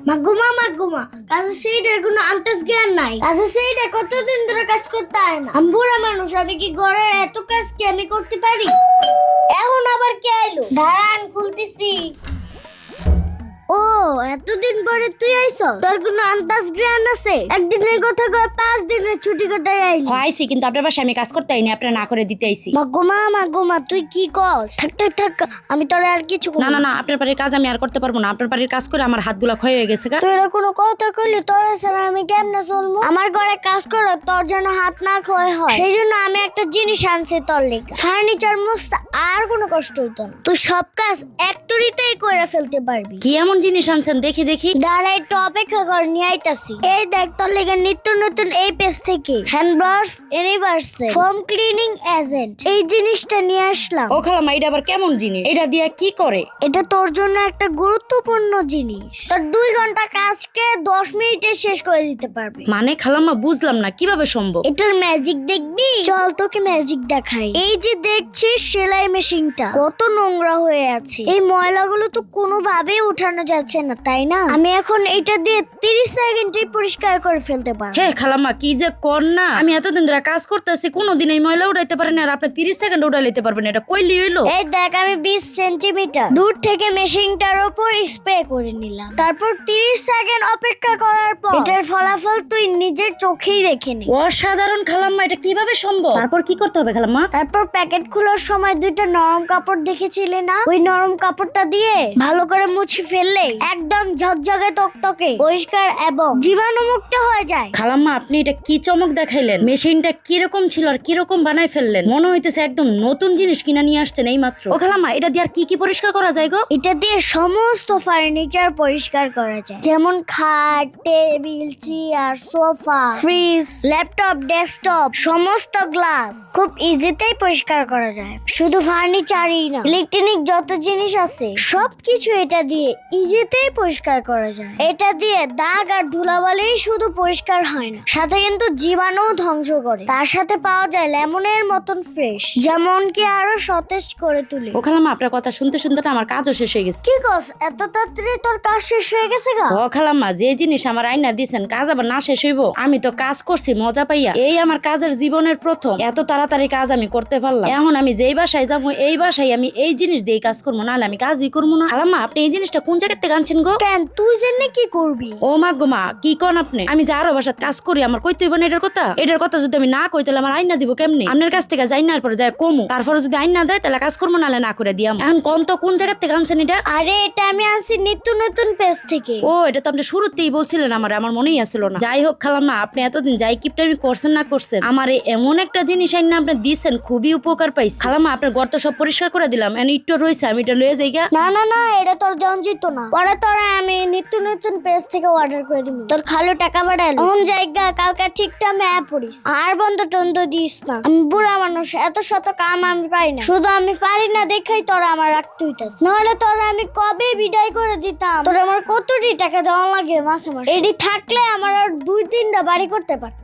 মাগুমা কাজে সেইটার কোনো আন্দাজ জ্ঞান নাই। কাজে সেইটা কতদিন ধরে কাজ করতে হয় না। আমি বুড়া মানুষ, আমি কি ঘরের এত কাজ কি আমি করতে পারি? এখন আবার কে আইলো? দাঁড়ান, খুলতেছি। ও, এতদিন পরে তুই আইছ? তোর কোনো আন্দাজ জ্ঞান আছে? একদিনের কথা কয় 5 দিনের ছুটি কাটাই আইলি। আইছি, কিন্তু আপনার বাসায় আমি কাজ করতে আইনি, আপনার না করে দিতে আইছি। মাগুমা তুই কি কস? থাক আমি তোর আর কিছু না না না, আপনার বাড়ির কাজ আমি আর করতে পারবো না। আপনার বাড়ির কাজ করে আমার হাতগুলা ক্ষয় হয়ে গেছে গা। তুই কোনো কথা কইলি তোর ছাড়া আমি কেমনে চলবো? আমার ঘরে কাজ করো তোর যেন হাত না ক্ষয় হয়, সেই জন্য আমি একটা জিনিস আনছি তোর লেগে। ফার্নিচার মুছতে আর কোনো কষ্ট হইতো না। তুই সব কাজ এক তুড়িতেই করে ফেলতে পারবি। কি এমন জিনিস আনছেন দেখি? দাঁড়া, একটু অপেক্ষা কর, নিয়ে আইতাছি। এই দেখ, তোর লেগে নিত্য নতুন এই পেজ থেকে hand brush universal foam cleaning agent এই জিনিসটা নিয়ে আসলাম। ও খালাম্মা, এটা আবার কেমন জিনিস? এটা দিয়ে কি করে? এটা তোর জন্য একটা গুরুত্বপূর্ণ জিনিস। তোর 2 ঘন্টা কাজকে 10 মিনিটে শেষ করে দিতে পারবে। মানে খালাম্মা, বুঝলাম না কিভাবে সম্ভব। এটার ম্যাজিক দেখবি? চল তোকে ম্যাজিক দেখাই। এই যে দেখছিস সেলাই মেশিনটা কত নোংরা হয়ে আছে, এই ময়লাগুলো তো কোনোভাবেই উঠানো যাচ্ছে না, তাই না? আমি এখন এটা দিয়ে 30 সেকেন্ডে পরিষ্কার করে ফেলতে পারবো। হ্যাঁ খালাম্মা, কি যে কর না। আমি এতদিন ধরে কাজ করতেছি, কোনোদিন এই ময়লা উঠাইতে পারেন আর আপনি 30 সেকেন্ড উঠাই নিতে পারবেন, এটা কইলি হইলো? এই দেখ, আমি 20 সেন্টিমিটার দূর থেকে মেশিনটার উপর স্প্রে করে নিলাম। তারপর 30 সেকেন্ড অপেক্ষা করার পর এটার ফলাফল তুই নিজের চোখেই দেখে নে। অসাধারণ খালাম্মা, এটা কিভাবে সম্ভব? তারপর কি করতে হবে খালাম্মা? তারপর প্যাকেট খোলার সময় 2টা নরম কাপড় দেখেছিলে না? ওই নরম কাপড়টা দিয়ে ভালো করে মুছে ফেললে একদম ঝকঝকে তকতকে পরিষ্কার এবং জীবাণুমুক্ত হয়ে যায়। খালাম্মা, আপনি এটা কি চমক দেখাইলেন! মেশিনটা কিরকম ছিল আর কিরকম বানাই ফেললেন, মনে হইতেছে একদম নতুন জিনিস কিনা নিয়ে আসছেন এই মাত্র। ও খালাম্মা, এটা দিয়ে আর কি পরিষ্কার করা যায় গো? এটা দিয়ে সমস্ত ফার্নিচার পরিষ্কার করা যায়, যেমন খাট, table, chair, sofa, fridge, laptop, desktop, সমস্ত গ্লাস খুব ইজিতেই পরিষ্কার করা যায়। শুধু ফার্নিচারই না, ইলেকট্রনিক যত জিনিস আছে সবকিছু এটা দিয়ে ইজিতেই পরিষ্কার করা যায়। এটা দিয়ে দাগ আর ধুলাবালি শুধু পরিষ্কার হয় না, সাথে কিন্তু জীবাণু ধ্বংস করে। তার সাথে পাওয়া যায় লেমনের মতন ফ্রেশ, যেমন কি আরো সতেজ করে তুলে। ও খালাম্মা, আপনার কথা শুনতে শুনতে না আমার কাজও শেষ হয়ে গেছে। কি কস, এত তাড়াতাড়ি তোর কাজ শেষ হয়ে গেছে গা? ও খালাম্মা, যে জিনিস আমার আইনা দিছেন কাজ আবার না শেষ হইব? আমি তো কাজ করছি মজা পাইয়া, এই আমার কাজের জীবনের প্রথম এত তাড়াতাড়ি কাজ আমি করতে পারলাম। এখন আমি যেই বাসায় যাবো এই বাসায় আমি এই জিনিস দিয়ে কাজ করবো, নাহলে আমি কাজই করবো না। খালাম্মা, আপনি এই জিনিসটা কোন জায়গা থেকে আনছেন গো? কেন, তুই জেনে কি করবি? ও মা গো মা, কি কোন আপনি? আমি যে আরো বাসাত কাজ করি, আমার কইতে হইব না এটার কথা যদি আমি না কই তাহলে আমার আইনা দিব কেমনি? আপনার কাছ থেকে যাই না পরে যায় কমু, তারপরে যদি আইনা দেয় তাহলে কাজ করবো, নাহলে না করে দিয়াম। এখন কোন তো কোন জায়গা থেকে আনছেন এটা? আরে এটা আমি আনছি নিত্য নতুন পেজ থেকে। ও, এটা তো আপনি শুরুতেই বলছিলেন, আমার মনেই আসছিল না। যাই হোক খালাম্মা, আপনি এতদিন যাই কিপটামি করছেন না করছেন, আমার এমন একটা জিনিস আইনা আপনি দিচ্ছেন, খুবই উপকার পাইছি। খালাম্মা, আপনার ঘর তো সব পরিষ্কার করে দিলাম, এখন একটু রয়েছে, আমি এটা লয়ে যাই গা। না এটা তোর জন জিত না, পরে তোরা আমি নিত্য নতুন পেজ থেকে অর্ডার করে দিব। তোর খালু টাকা পাঠাল কোন জায়গা, কালকে ঠিক টাইমে আয় পড়িস। আর বন্ধ টন্ধ দিস না, আমি বুড়া মানুষ, এত শত কাম আমি পারি না। শুধু আমি পারি না দেখাই তোরা আমার রাখতে হইতাছে, নাহলে তোরা আমি কবে বিদায় করে দিতাম। তোর আমার কতটি টাকা দেওয়া লাগে মাসে মাসে, এটি থাকলে আমার আর 2-3টা বাড়ি করতে পারত।